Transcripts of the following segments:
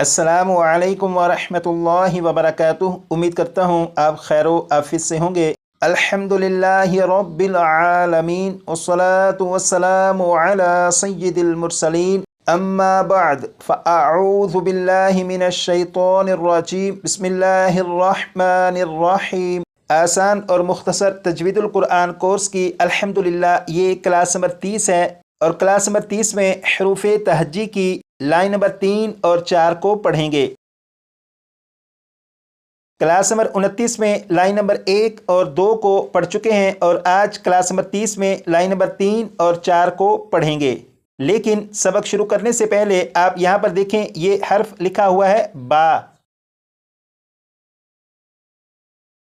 अस्सलामु अलैकुम वरहमतुल्लाहि वबरकातुह। उम्मीद करता हूँ आप खैर आफियत से होंगे। अल्हम्दुलिल्लाहि रब्बिल आलमीन वस्सलातु वस्सलामु अला सय्यिदिल मुरसलीन अम्मा बाद फ़अऊज़ु बिल्लाहि मिनश शैतानिर रजीम बिस्मिल्लाहिर रहमानिर रहीम। आसान और मुख्तसर तजवीदुल कुरान कोर्स की अल्हम्दुलिल्लाह ये क्लास नंबर 30 है और क्लास नंबर 30 में हरूफ तहज्जी की लाइन नंबर 3 और 4 को पढ़ेंगे। क्लास नंबर 29 में लाइन नंबर 1 और 2 को पढ़ चुके हैं और आज क्लास नंबर 30 में लाइन नंबर 3 और 4 को पढ़ेंगे। लेकिन सबक शुरू करने से पहले आप यहाँ पर देखें, ये हर्फ लिखा हुआ है बा।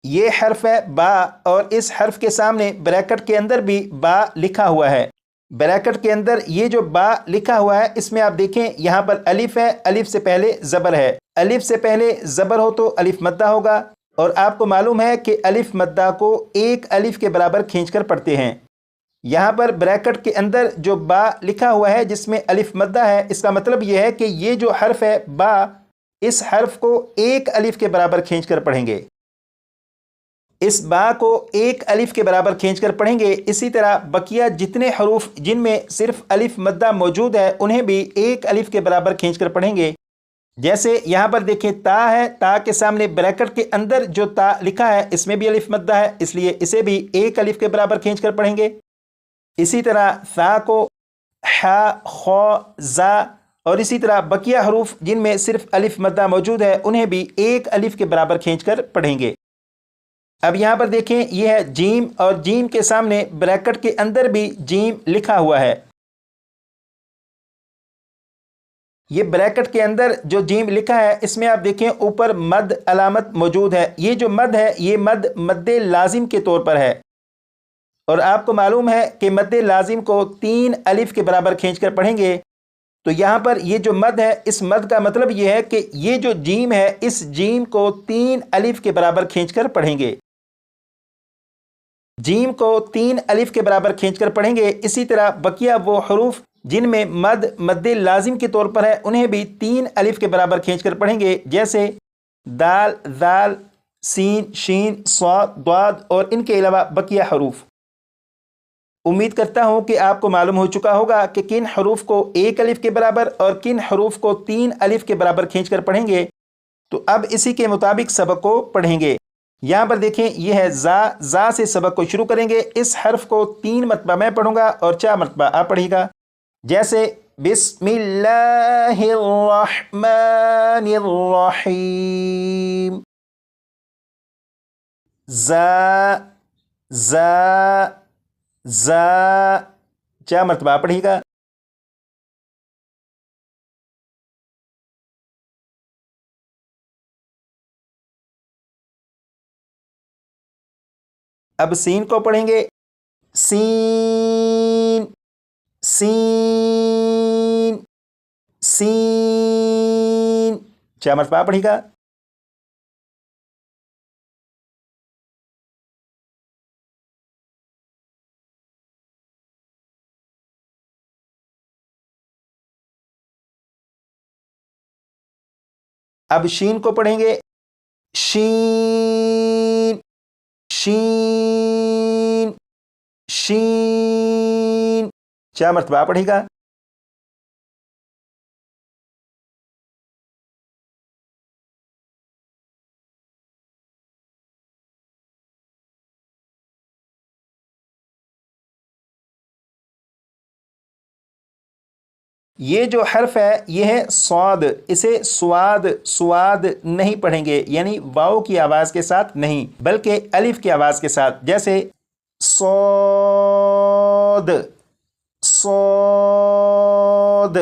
ये हर्फ है बा और इस हर्फ के सामने ब्रैकेट के अंदर भी बा लिखा हुआ है। ब्रैकेट के अंदर ये जो बा लिखा हुआ है इसमें आप देखें यहाँ पर अलिफ है, अलिफ से पहले ज़बर है। अलिफ से पहले ज़बर हो तो अलिफ मद्दा होगा और आपको मालूम है कि अलिफ मद्दा को एक अलिफ के बराबर खींचकर पढ़ते हैं। यहाँ पर ब्रैकेट के अंदर जो बा लिखा हुआ है जिसमें अलिफ मद्दा है, इसका मतलब ये है कि ये जो हर्फ है बा, इस हर्फ को एक अलिफ के बराबर खींचकर पढ़ेंगे। इस बा को एक अलिफ के बराबर खींचकर पढ़ेंगे। इसी तरह बकिया जितने हरूफ जिनमें सिर्फ अलिफ मद्दा मौजूद है उन्हें भी एक अलिफ के बराबर खींचकर पढ़ेंगे। जैसे यहाँ पर देखें ता है, ता के सामने ब्रैकेट के अंदर जो ता लिखा है इसमें भी अलिफ मद्दा है, इसलिए इसे भी एक अलिफ के बराबर खींचकर पढ़ेंगे। इसी तरह सा को हा, खौ, जा और इसी तरह बकिया हरूफ जिनमें सिर्फ अलिफ मद्दा मौजूद है उन्हें भी एक अलिफ के बराबर खींचकर पढ़ेंगे। अब यहाँ पर देखें, यह है जीम और जीम के सामने ब्रैकेट के अंदर भी जीम लिखा हुआ है। ये ब्रैकेट के अंदर जो जीम लिखा है इसमें आप देखें ऊपर मद अलामत मौजूद है। ये जो मद है ये मद मद्दे लाजिम के तौर पर है और आपको मालूम है कि मद्दे लाजिम को 3 अलिफ के बराबर खींचकर पढ़ेंगे। तो यहाँ पर ये जो मद है, इस मद का मतलब ये है कि ये जो जीम है इस जीम को 3 अलिफ के बराबर खींचकर पढ़ेंगे। जीम को 3 अलिफ के बराबर खींचकर पढ़ेंगे। इसी तरह बकिया वो हरूफ जिनमें मद मद्दे लाजिम के तौर पर है उन्हें भी 3 अलिफ के बराबर खींचकर पढ़ेंगे। जैसे दाल, दाल, सीन, शीन, स्वाद, द्वाद और इनके अलावा बकिया हरूफ। उम्मीद करता हूँ कि आपको मालूम हो चुका होगा कि किन हरूफ को 1 अलिफ के बराबर और किन हरूफ को 3 अलिफ के बराबर खींचकर पढ़ेंगे। तो अब इसी के मुताबिक सबक को पढ़ेंगे। यहाँ पर देखें, यह है जा से सबक को शुरू करेंगे। इस हर्फ को 3 मरतबा मैं पढ़ूंगा और 4 मरतबा आप पढ़िएगा। जैसे बिस्मिल्लाहिर्रहमानिर्रहीम। जा 4 मरतबा आप पढ़िएगा। अब सीन को पढ़ेंगे, सीन, सीन, सीन, 4 मरतबा पढ़ेगा। अब शीन को पढ़ेंगे, शीन, शीन, शीन, 4 मरतबा पढ़ेगा। ये जो हर्फ है ये है स्वाद। इसे स्वाद स्वाद नहीं पढ़ेंगे, यानी वाव की आवाज़ के साथ नहीं बल्कि अलिफ की आवाज़ के साथ। जैसे सौद, सौद,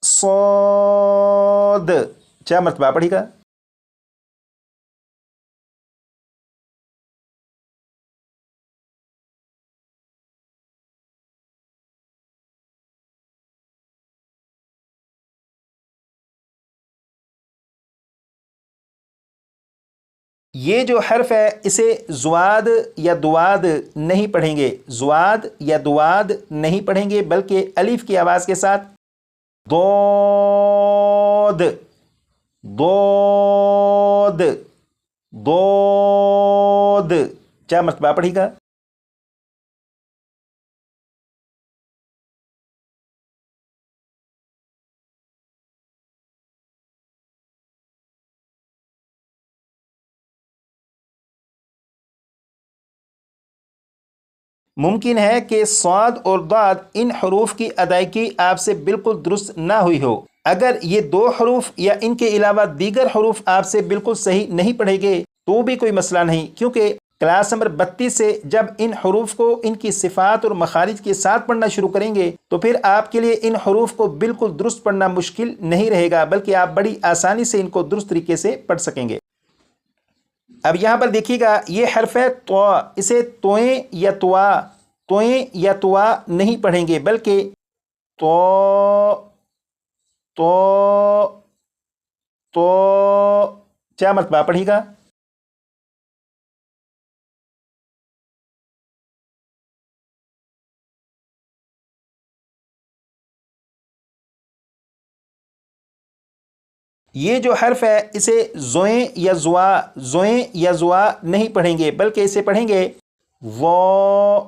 सौद, 4 मरतबा पढ़ेगा। ये जो हर्फ है इसे ज़ुआद या दुआद नहीं पढ़ेंगे, ज़ुआद या दुआद नहीं पढ़ेंगे बल्कि अलिफ की आवाज़ के साथ दौद, ضاد ضاد 4 مرتبہ پڑھے گا. ممکن ہے کہ صاد اور ضاد ان حروف کی ادائیگی آپ سے بالکل درست نہ ہوئی ہو. اگر یہ 2 حروف یا ان کے علاوہ دیگر حروف آپ سے بالکل صحیح نہیں پڑھے گے تو بھی کوئی مسئلہ نہیں، کیونکہ کلاس نمبر 32 سے جب ان حروف کو ان کی صفات اور مخارج کے ساتھ پڑھنا شروع کریں گے تو پھر آپ کے لیے ان حروف کو بالکل درست پڑھنا مشکل نہیں رہے گا، بلکہ آپ بڑی آسانی سے ان کو درست طریقے سے پڑھ سکیں گے. اب یہاں پر دیکھیے گا یہ حرف ہے تو، اسے توئیں یا توا، توئیں یا توا نہیں پڑھیں گے بلکہ تو تو تو 4 مرتبہ پڑھے گا. یہ جو حرف ہے اسے زوئیں یا زوا، زوئیں یا زوا نہیں پڑھیں گے بلکہ اسے پڑھیں گے وہ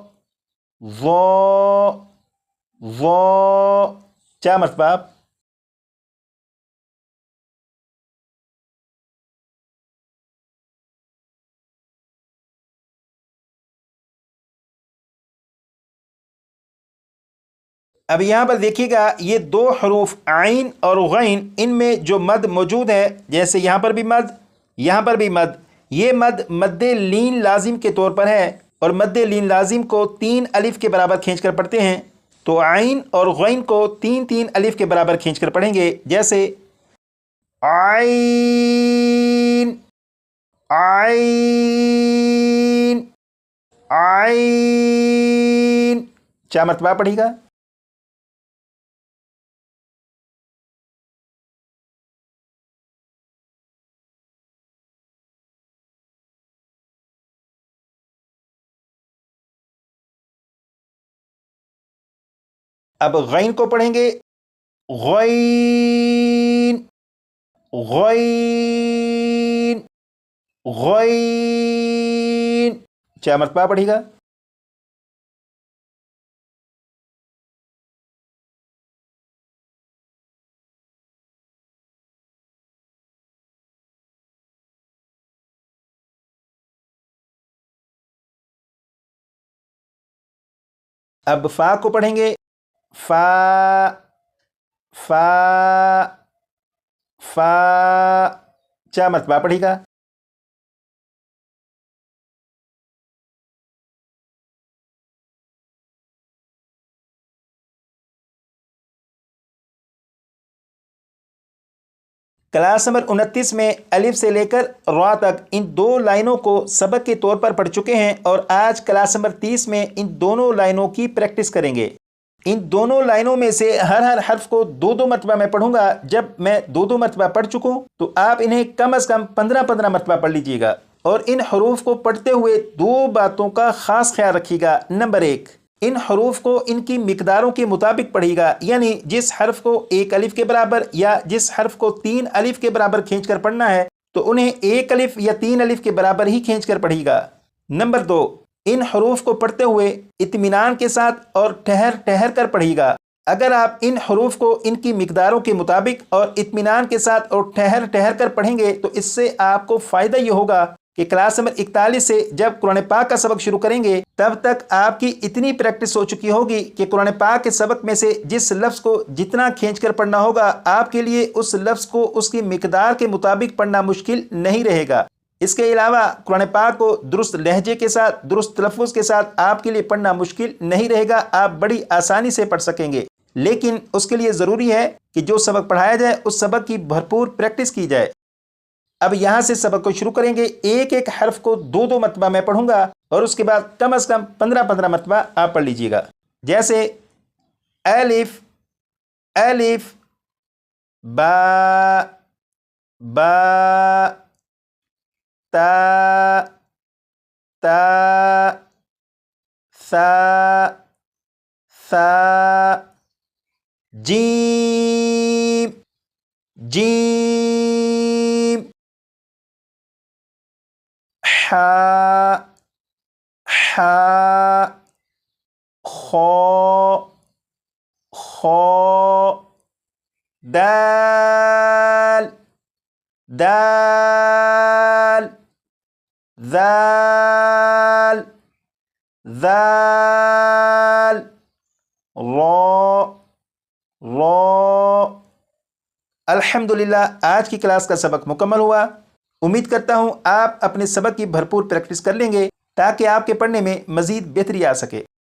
وہ وہ 4 مرتبہ. اب یہاں پر دیکھیے گا یہ 2 حروف عین اور غین، ان میں جو مد موجود ہے، جیسے یہاں پر بھی مد، یہاں پر بھی مد، یہ مد مد لین لازم کے طور پر ہے اور مد لین لازم کو 3 الف کے برابر کھینچ کر پڑھتے ہیں. تو عین اور غین کو 3 الف کے برابر کھینچ کر پڑھیں گے، جیسے عین عین عین 4 مرتبہ پڑھے گا. اب غین کو پڑھیں گے غین غین غین 4 مرتبہ پڑھے گا. اب فا کو پڑھیں گے فا فا فا 4 مرتبہ پڑھے گا. کلاس نمبر 29 میں الف سے لے کر را تک ان 2 لائنوں کو سبق کے طور پر پڑھ چکے ہیں اور آج کلاس نمبر 30 میں ان دونوں لائنوں کی پریکٹس کریں گے. ان دونوں لائنوں میں سے ہر حرف کو 2 مرتبہ میں پڑھوں گا. جب میں 2 مرتبہ پڑھ چکوں تو آپ انہیں کم از کم 15 مرتبہ پڑھ لیجئے گا. اور ان حروف کو پڑھتے ہوئے 2 باتوں کا خاص خیال رکھیے گا. نمبر 1، ان حروف کو ان کی مقداروں کے مطابق پڑھے گا، یعنی جس حرف کو 1 الف کے برابر یا جس حرف کو 3 الف کے برابر کھینچ کر پڑھنا ہے تو انہیں 1 الف یا 3 الف کے برابر ہی کھینچ کر پڑھے گا. نمبر 2، ان حروف کو پڑھتے ہوئے اطمینان کے ساتھ اور ٹھہر ٹھہر کر پڑھے گا. اگر آپ ان حروف کو ان کی مقداروں کے مطابق اور اطمینان کے ساتھ اور ٹھہر ٹھہر کر پڑھیں گے تو اس سے آپ کو فائدہ یہ ہوگا کہ کلاس نمبر 41 سے جب قرآن پاک کا سبق شروع کریں گے تب تک آپ کی اتنی پریکٹس ہو چکی ہوگی کہ قرآن پاک کے سبق میں سے جس لفظ کو جتنا کھینچ کر پڑھنا ہوگا آپ کے لیے اس لفظ کو اس کی مقدار کے مطابق پڑھنا مشکل نہیں رہے گا. اس کے علاوہ قرآن پاک کو درست لہجے کے ساتھ، درست تلفظ کے ساتھ آپ کے لیے پڑھنا مشکل نہیں رہے گا، آپ بڑی آسانی سے پڑھ سکیں گے. لیکن اس کے لیے ضروری ہے کہ جو سبق پڑھایا جائے اس سبق کی بھرپور پریکٹس کی جائے. اب یہاں سے سبق کو شروع کریں گے. ایک ایک حرف کو 2 مرتبہ میں پڑھوں گا اور اس کے بعد کم از کم 15 مرتبہ آپ پڑھ لیجئے گا. جیسے الف الف با با تا تا ثا ثا جیم جیم حا حا خو خو دال دال ذال ذال را را۔ الحمدللہ آج کی کلاس کا سبق مکمل ہوا۔ امید کرتا ہوں آپ اپنے سبق کی بھرپور پریکٹس کر لیں گے تاکہ آپ کے پڑھنے میں مزید بہتری آ سکے۔